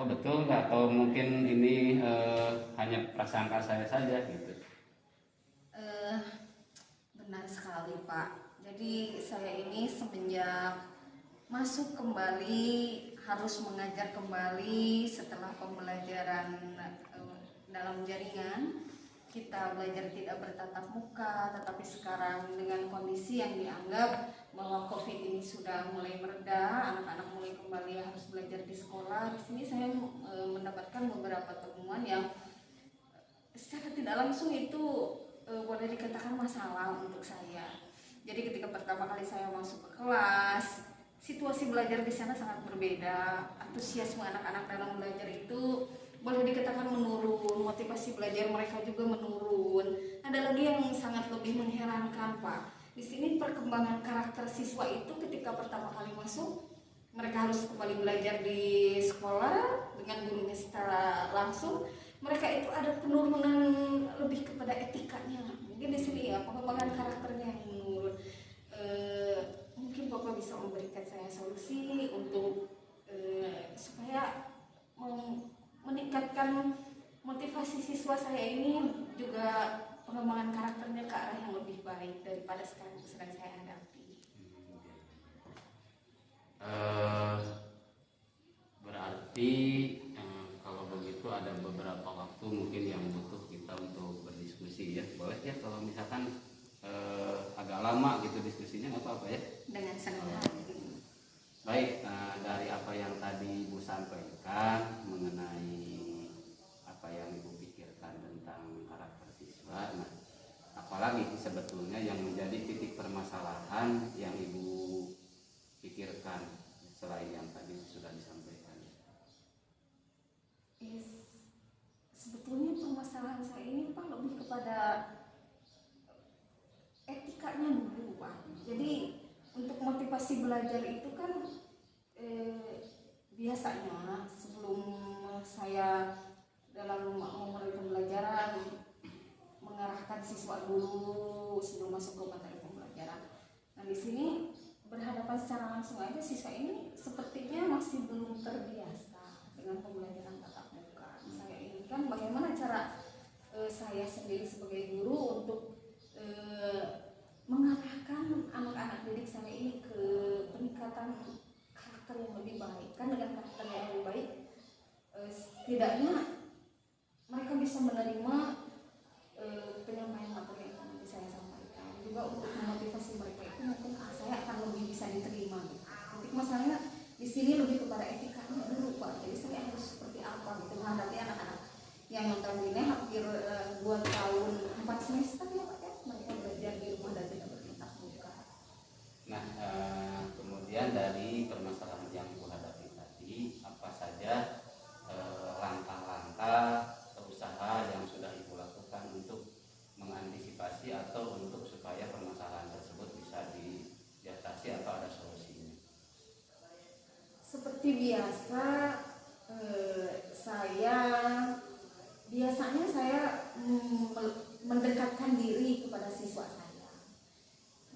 oh betul nggak, atau mungkin ini hanya prasangka saya saja gitu? Benar sekali Pak. Jadi saya ini semenjak masuk kembali harus mengajar kembali setelah pembelajaran dalam jaringan. Kita belajar tidak bertatap muka, tetapi sekarang dengan kondisi yang dianggap bahwa COVID ini sudah mulai mereda, anak-anak mulai kembali harus belajar di sekolah. Di sini saya mendapatkan beberapa temuan yang secara tidak langsung itu boleh dikatakan masalah untuk saya. Jadi ketika pertama kali saya masuk ke kelas, situasi belajar di sana sangat berbeda. Antusiasme anak-anak dalam belajar itu boleh dikatakan menurun, motivasi belajar mereka juga menurun. Ada lagi yang sangat lebih mengherankan Pak. Di sini perkembangan karakter siswa itu ketika pertama kali masuk, mereka harus kembali belajar di sekolah dengan gurunya secara langsung. Mereka itu ada penurunan lebih kepada etikanya. Mungkin di sini ya pengembangan karakternya yang menurun. Mungkin Bapak bisa memberikan saya solusi untuk supaya meningkatkan motivasi siswa saya ini, juga pengembangan karakternya ke arah yang lebih baik daripada sekarang sedang saya hadapi. Berarti kalau begitu ada beberapa waktu mungkin yang butuh kita untuk berdiskusi ya. Boleh ya kalau misalkan agak lama gitu diskusinya, nggak apa-apa ya? Dengan senang hati. Baik, dari apa yang tadi Ibu sampaikan mengenai apa yang Ibu pikirkan tentang karakter siswa, nah apalagi sebetulnya yang menjadi titik permasalahan yang Ibu pikirkan selain yang tadi sudah disampaikan? Sebetulnya permasalahan saya ini Pak lebih kepada etikanya dulu Pak. Jadi untuk motivasi belajar itu kan biasanya sebelum saya dalam memulai pembelajaran mengarahkan siswa dulu sebelum masuk ke materi pembelajaran. Nah di sini berhadapan secara langsung aja siswa ini sepertinya masih belum terbiasa dengan pembelajaran tatap muka. Saya inginkan bagaimana cara saya sendiri sebagai guru untuk mengarahkan anak-anak didik saya ini ke peningkatan karakter yang lebih baik. Kan dengan karakter yang lebih baik, setidaknya mereka bisa menerima penyampaian materi yang nanti saya sampaikan. Juga untuk memotivasi mereka itu mungkin saya akan lebih bisa diterima. Nanti masalahnya di sini lebih kepada etikanya dulu Pak. Jadi saya harus seperti apa gitu menghadapi anak-anak yang notabene hampir 2 tahun 4 semester ya Pak ya, mereka belajar di rumah dan tidak bertatap muka. Nah, kemudian dari permasalahan yang Ibu hadapi tadi, apa saja langkah-langkah atau usaha yang sudah Ibu lakukan untuk mengantisipasi atau untuk supaya permasalahan tersebut bisa diatasi atau ada solusinya? Seperti biasa, saya biasanya mendekatkan diri kepada siswa saya.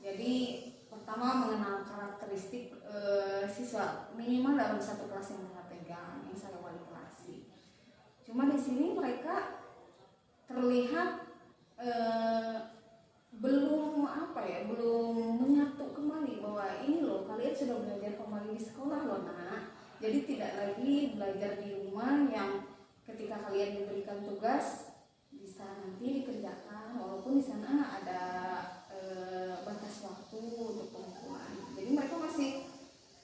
Jadi pertama mengenal karakteristik siswa minimal dalam satu kelas yang saya pegang, yang saya wali kelasi. Cuma di sini mereka terlihat belum menyatu kembali bahwa ini loh kalian sudah belajar kembali di sekolah loh nak. Jadi tidak lagi belajar di rumah yang ketika kalian diberikan tugas bisa nanti dikerjakan walaupun di sana ada batas waktu untuk pengumpulan. Jadi mereka masih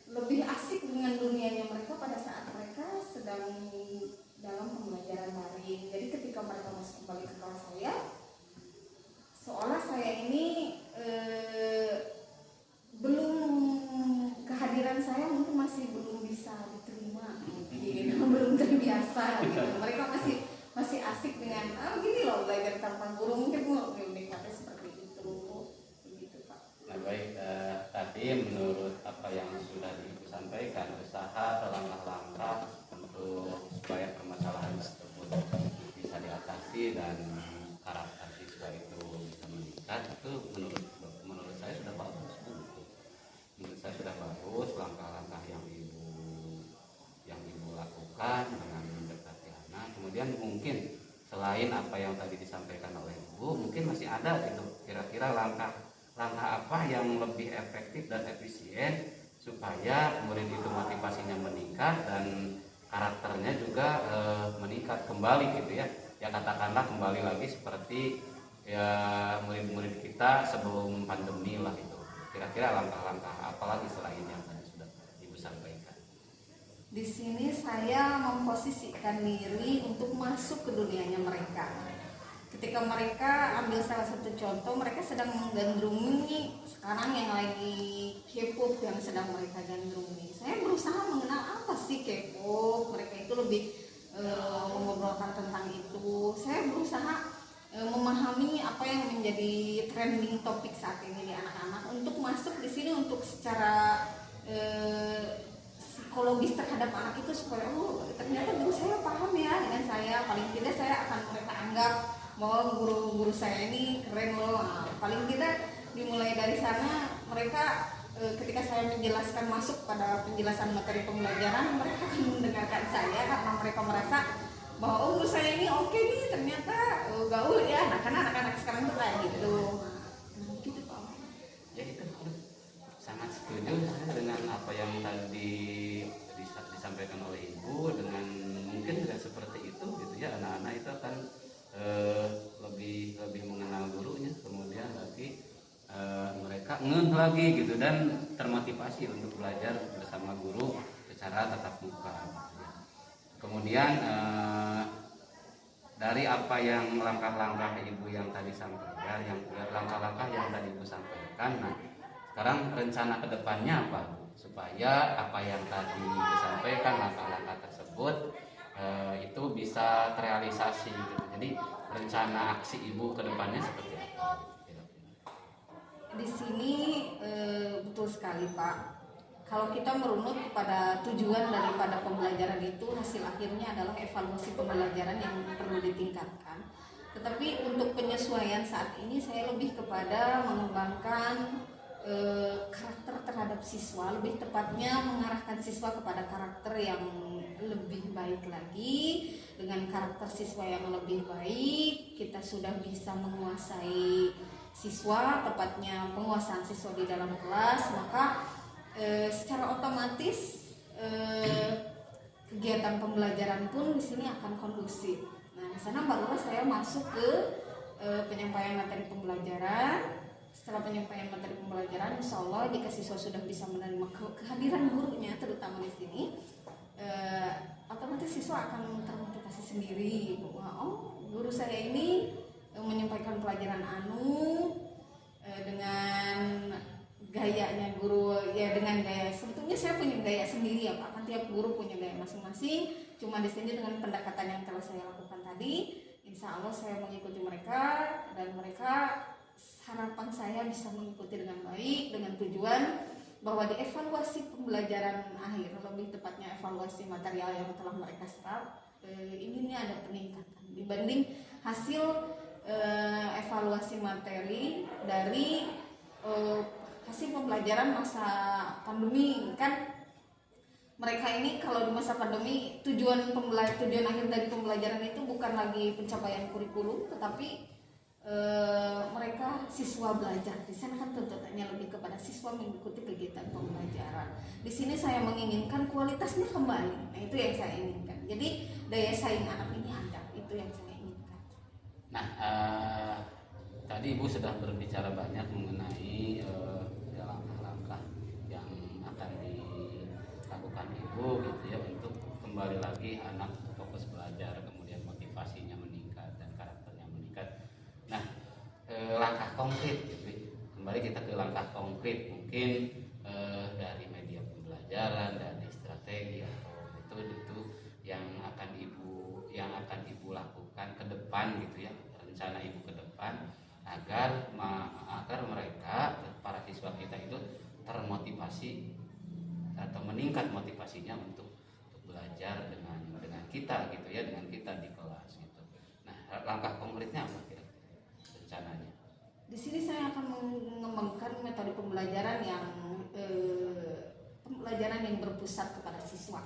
lebih asik dengan dunianya mereka pada saat mereka sedang dalam pembelajaran daring. Jadi ketika mereka masuk kembali ke kelas saya, seolah saya ini kehadiran saya mungkin masih belum bisa diterima, gitu, belum terbiasa gitu. Mereka masih asik dengan gini loh belajar tanpa guru, mungkin uniknya seperti itu, begitu Pak. Nah baik, tadi menurut apa yang sudah Ibu sampaikan, usaha atau langkah-langkah untuk supaya permasalahan tersebut bisa diatasi dan karakter siswa itu bisa meningkat, itu menurut saya sudah bagus. Menurut saya sudah bagus langkah-langkah yang ibu lakukan dengan selain apa yang tadi disampaikan oleh Ibu, mungkin masih ada gitu kira-kira langkah apa yang lebih efektif dan efisien supaya murid itu motivasinya meningkat dan karakternya juga meningkat kembali gitu ya. Ya katakanlah kembali lagi seperti ya murid-murid kita sebelum pandemi lah itu. Kira-kira langkah-langkah apa lagi selain yang tadi sudah Ibu sampaikan? Di sini saya memposisikan diri untuk masuk ke dunianya mereka. Ketika mereka ambil salah satu contoh, mereka sedang menggandrungi sekarang yang lagi K-pop yang sedang mereka gandrungi. Saya berusaha mengenal apa sih K-pop. Mereka itu lebih mengobrolkan tentang itu. Saya berusaha memahami apa yang menjadi trending topik saat ini di anak-anak untuk masuk di sini untuk secara psikologis terhadap anak itu supaya ternyata guru saya paham ya dengan saya, paling tidak saya akan mereka anggap bahwa guru saya ini keren loh. Nah, paling tidak dimulai dari sana mereka ketika saya menjelaskan masuk pada penjelasan materi pembelajaran, mereka akan mendengarkan saya karena mereka merasa bahwa guru saya ini oke nih, ternyata gaul ya. Nah, karena anak-anak sekarang tuh kayak gitu. Nah, gitu Pak. Ya itu sangat setuju saya dengan apa yang tadi disampaikan oleh Ibu. Dengan mungkin dengan seperti itu gitu ya, anak-anak itu akan lebih mengenal gurunya, kemudian lagi mereka ngeh lagi gitu dan termotivasi untuk belajar bersama guru secara tatap muka. Kemudian dari apa yang langkah-langkah Ibu yang tadi sampaikan, yang langkah-langkah yang tadi Ibu sampaikan, nah sekarang rencana kedepannya apa supaya apa yang tadi disampaikan langkah-langkah tersebut itu bisa terrealisasi gitu. Jadi rencana aksi Ibu kedepannya seperti apa? Di sini betul sekali Pak. Kalau kita merunut kepada tujuan daripada pembelajaran itu, hasil akhirnya adalah evaluasi pembelajaran yang perlu ditingkatkan. Tetapi untuk penyesuaian saat ini saya lebih kepada mengembangkan karakter terhadap siswa, lebih tepatnya mengarahkan siswa kepada karakter yang lebih baik lagi. Dengan karakter siswa yang lebih baik, kita sudah bisa menguasai siswa, tepatnya penguasaan siswa di dalam kelas, maka secara otomatis kegiatan pembelajaran pun di sini akan kondusif. Nah, di sana barulah saya masuk ke penyampaian materi pembelajaran. Setelah penyampaian materi pembelajaran, insya Allah jika siswa sudah bisa menerima kehadiran gurunya, terutama di sini, otomatis siswa akan termotivasi sendiri bahwa guru saya ini menyampaikan pelajaran dengan gayanya guru ya, dengan gaya, sebetulnya saya punya gaya sendiri ya Pak, kan tiap guru punya gaya masing-masing. Cuma di sini dengan pendekatan yang telah saya lakukan tadi, insya Allah saya mengikuti mereka dan mereka, harapan saya bisa mengikuti dengan baik, dengan tujuan bahwa di evaluasi pembelajaran akhir, lebih tepatnya evaluasi material yang telah mereka serap, ini ada peningkatan dibanding hasil evaluasi materi dari hasil pembelajaran masa pandemi. Kan mereka ini kalau di masa pandemi tujuan akhir dari pembelajaran itu bukan lagi pencapaian kurikulum, tetapi mereka siswa belajar. Di sana kan tuntutannya lebih kepada siswa mengikuti kegiatan pembelajaran. Di sini saya menginginkan kualitasnya kembali. Nah, itu yang saya inginkan. Jadi daya saing anak ini ada, itu yang saya inginkan. Nah, tadi Ibu sudah berbicara banyak mengenai langkah-langkah yang akan dilakukan Ibu gitu ya untuk kembali lagi anak fokus belajar, kemudian motivasinya meningkat dan karakternya meningkat. Nah, langkah konkret gitu. Kembali kita ke langkah konkret, mungkin dari media pembelajaran, dari strategi atau itu yang akan Ibu lakukan ke depan gitu ya, rencana Ibu ke depan agar mereka, para siswa kita itu termotivasi atau meningkat motivasinya untuk belajar dengan kita gitu ya, dengan kita di kelas gitu. Nah, langkah konkretnya apa kira-kira rencananya? Di sini saya akan mengembangkan metode pembelajaran yang berpusat kepada siswa.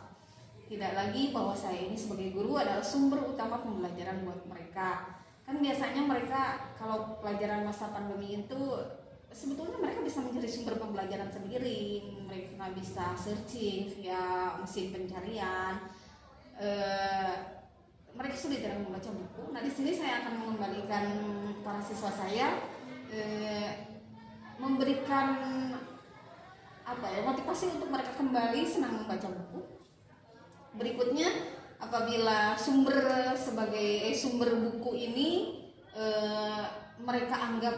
Tidak lagi bahwa saya ini sebagai guru adalah sumber utama pembelajaran buat mereka. Kan biasanya mereka kalau pelajaran masa pandemi itu sebetulnya mereka bisa menjadi sumber pembelajaran sendiri. Mereka bisa searching via mesin pencarian. Mereka sudah jarang membaca buku. Nah, di sini saya akan mengembalikan para siswa saya, memberikan motivasi untuk mereka kembali senang membaca buku. Berikutnya, apabila sumber buku ini mereka anggap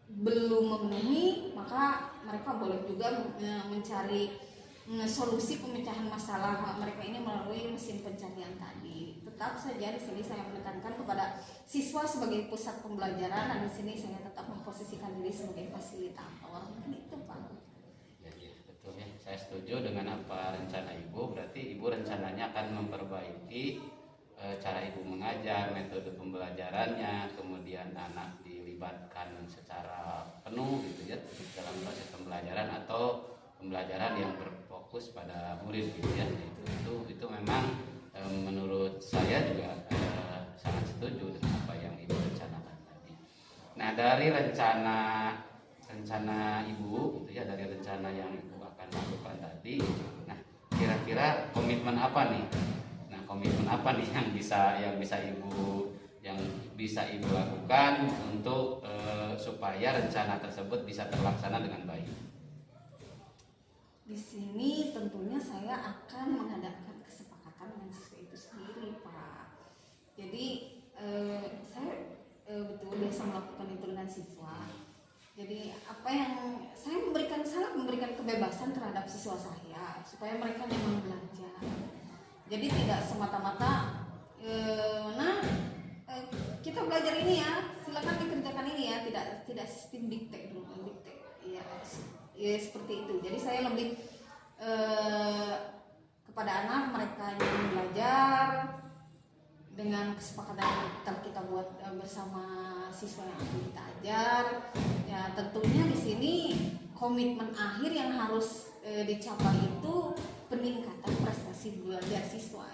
belum memenuhi, maka mereka boleh juga mencari solusi pemecahan masalah mereka ini melalui mesin pencarian tadi. Tetap saja di sini saya menekankan kepada siswa sebagai pusat pembelajaran, dan di sini saya tetap memposisikan diri sebagai fasilitator. Mungkin itu, Pak. Ya, betul ya. Saya setuju dengan apa rencana Ibu. Berarti Ibu rencananya akan memperbaiki cara Ibu mengajar, metode pembelajarannya, kemudian anak dilibatkan secara penuh gitu ya dalam proses pembelajaran atau pembelajaran yang berfokus pada murid gitu ya. Itu memang menurut saya juga sangat setuju dengan apa yang Ibu rencanakan tadi. Nah, dari rencana Ibu gitu ya, dari rencana yang Ibu akan lakukan tadi, nah kira-kira komitmen apa nih? Nah, komitmen apa nih yang bisa Ibu lakukan untuk supaya rencana tersebut bisa terlaksana dengan baik? Di sini tentunya saya akan mengadakan kesepakatan dengan siswa itu sendiri, Pak. Jadi saya betul biasa melakukan itu dengan siswa. Jadi apa yang saya sangat memberikan kebebasan terhadap siswa saya supaya mereka nyaman belajar. Jadi tidak semata-mata kita belajar ini ya, silakan dikerjakan ini ya, tidak sistem dikte dulu, dikte ya seperti itu. Jadi saya lebih kepada anak, mereka yang belajar dengan kesepakatan yang kita buat bersama siswa yang akan kita ajar. Ya tentunya di sini komitmen akhir yang harus dicapai itu peningkatan prestasi belajar siswa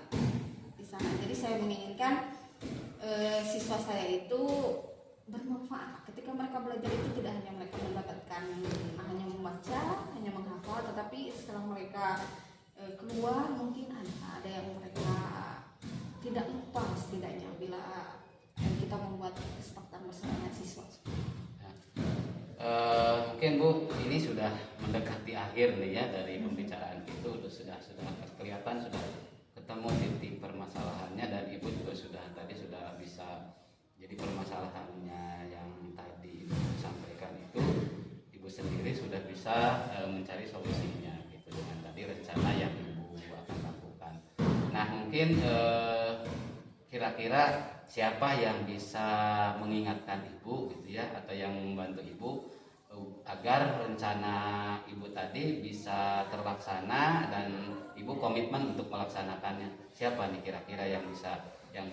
di sana. Jadi saya menginginkan siswa saya itu bermanfaat. Ketika mereka belajar itu tidak hanya mereka mendapatkan hanya membaca, hanya menghafal, tetapi setelah mereka keluar mungkin ada yang mereka tidak lupa setidaknya bila kita membuat kesepakatan bersama dengan siswa. Mungkin Bu, ini sudah mendekati akhir nih ya dari pembicaraan itu, sudah kelihatan sudah ketemu titik permasalahannya, dan Ibu juga sudah bisa, jadi permasalahannya yang tadi Ibu sampaikan itu Ibu sendiri sudah bisa mencari solusinya gitu dengan tadi rencana yang Ibu akan lakukan. Nah, mungkin kira-kira siapa yang bisa mengingatkan Ibu gitu ya, atau yang membantu Ibu agar rencana Ibu tadi bisa terlaksana dan Ibu komitmen untuk melaksanakannya? Siapa nih kira-kira yang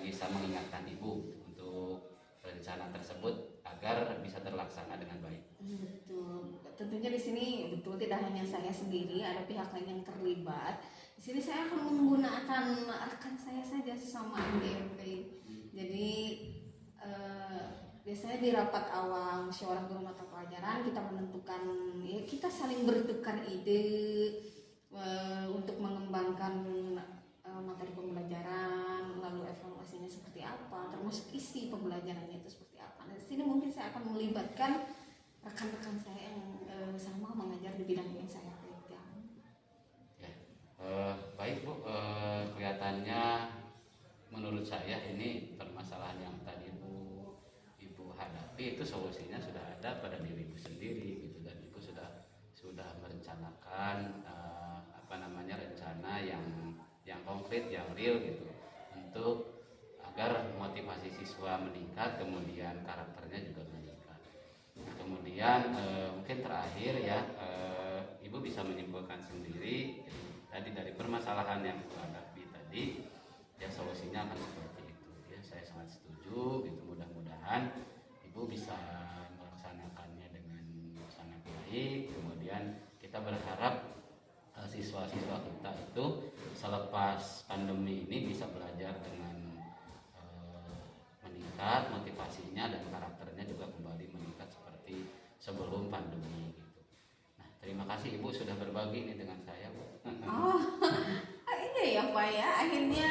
bisa mengingatkan Ibu untuk rencana tersebut agar bisa terlaksana dengan baik? Betul. Tentunya di sini betul tidak hanya saya sendiri, ada pihak lain yang terlibat. Di sini saya akan menggunakan rekan saya saja sesama MDMP. Jadi biasanya di rapat awal musyawarah guru mata pelajaran kita menentukan, ya, kita saling bertukar ide untuk mengembangkan materi pembelajaran, lalu evaluasinya seperti apa, termasuk isi pembelajarannya itu seperti apa. Nah, di sini mungkin saya akan melibatkan rekan-rekan saya yang sama mengajar di bidang yang saya pegang. Ya, baik Bu, kelihatannya menurut saya ini permasalahan yang tadi Ibu hadapi itu solusinya sudah ada pada diri Ibu sendiri gitu, dan Ibu sudah merencanakan rencana yang konkret, yang real gitu, untuk agar motivasi siswa meningkat, kemudian karakternya juga meningkat. Nah, kemudian mungkin terakhir ya, Ibu bisa menyimpulkan sendiri tadi dari permasalahan yang Ibu hadapi tadi, ya solusinya akan seperti itu ya. Saya sangat setuju gitu, mudah-mudahan Ibu bisa melaksanakannya dengan sangat baik. Kemudian kita berharap siswa-siswa kita itu selepas pandemi pandemi ini bisa belajar dengan meningkat motivasinya dan karakternya juga kembali meningkat seperti sebelum pandemi gitu. Nah, terima kasih Ibu sudah berbagi ini dengan saya, Bu. Oh, iya ya Pak ya. Akhirnya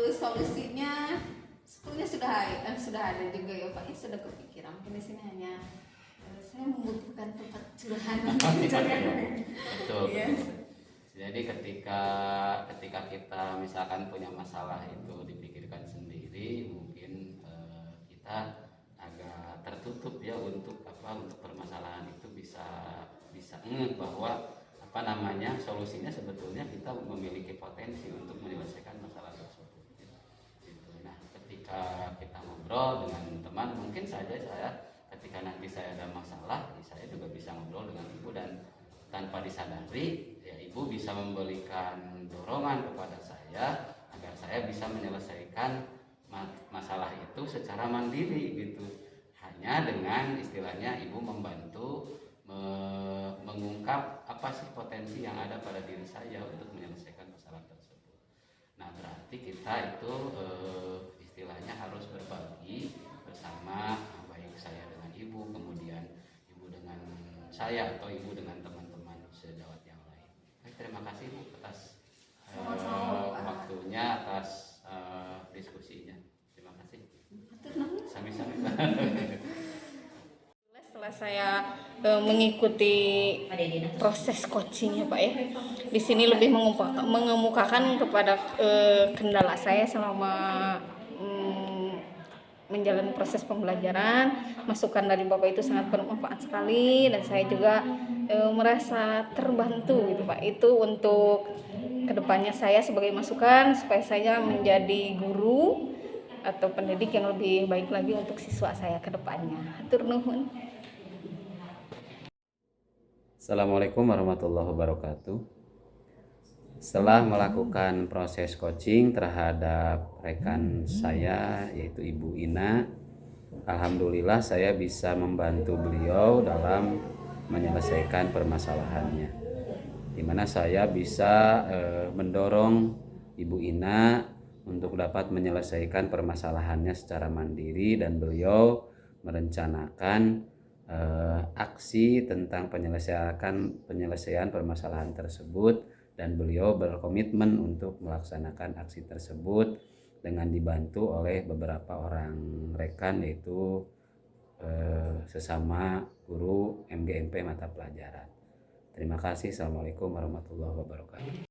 solusinya sebetulnya sudah ada juga ya Pak. Ya sudah kepikiran. Mungkin di sini hanya saya membutuhkan tempat curahan. Betul. Iya. Jadi ketika kita misalkan punya masalah itu dipikirkan sendiri, mungkin kita agak tertutup ya untuk permasalahan itu bisa bahwa solusinya sebetulnya kita memiliki potensi untuk menyelesaikan masalah tersebut. Gitu. Nah, ketika kita ngobrol dengan teman, mungkin saja ketika nanti saya ada masalah, saya juga bisa ngobrol dengan ibu dan tanpa disadari, ya ibu bisa memberikan dorongan kepada saya agar saya bisa menyelesaikan masalah itu secara mandiri gitu. Hanya dengan istilahnya ibu membantu mengungkap apa sih potensi yang ada pada diri saya untuk menyelesaikan masalah tersebut. Nah, berarti kita itu istilahnya harus berbagi bersama, baik saya dengan ibu, kemudian ibu dengan saya atau ibu dengan teman-teman sejawat yang lain. Terima kasih Bu atas waktunya, atas diskusinya. Terima kasih. Sami-sami. Setelah saya mengikuti proses coaching ya Pak ya, di sini lebih mengemukakan kepada kendala saya selama menjalani proses pembelajaran. Masukan dari Bapak itu sangat bermanfaat sekali dan saya juga merasa terbantu gitu Pak. Itu untuk kedepannya saya sebagai masukan supaya saya menjadi guru atau pendidik yang lebih baik lagi untuk siswa saya ke depannya. Hatur nuhun. Assalamualaikum warahmatullahi wabarakatuh. Setelah melakukan proses coaching terhadap rekan saya yaitu Ibu Ina, alhamdulillah saya bisa membantu beliau dalam menyelesaikan permasalahannya, di mana saya bisa mendorong Ibu Ina untuk dapat menyelesaikan permasalahannya secara mandiri, dan beliau merencanakan aksi tentang penyelesaian permasalahan tersebut, dan beliau berkomitmen untuk melaksanakan aksi tersebut dengan dibantu oleh beberapa orang rekan, yaitu sesama guru MGMP mata pelajaran. Terima kasih. Assalamualaikum warahmatullahi wabarakatuh.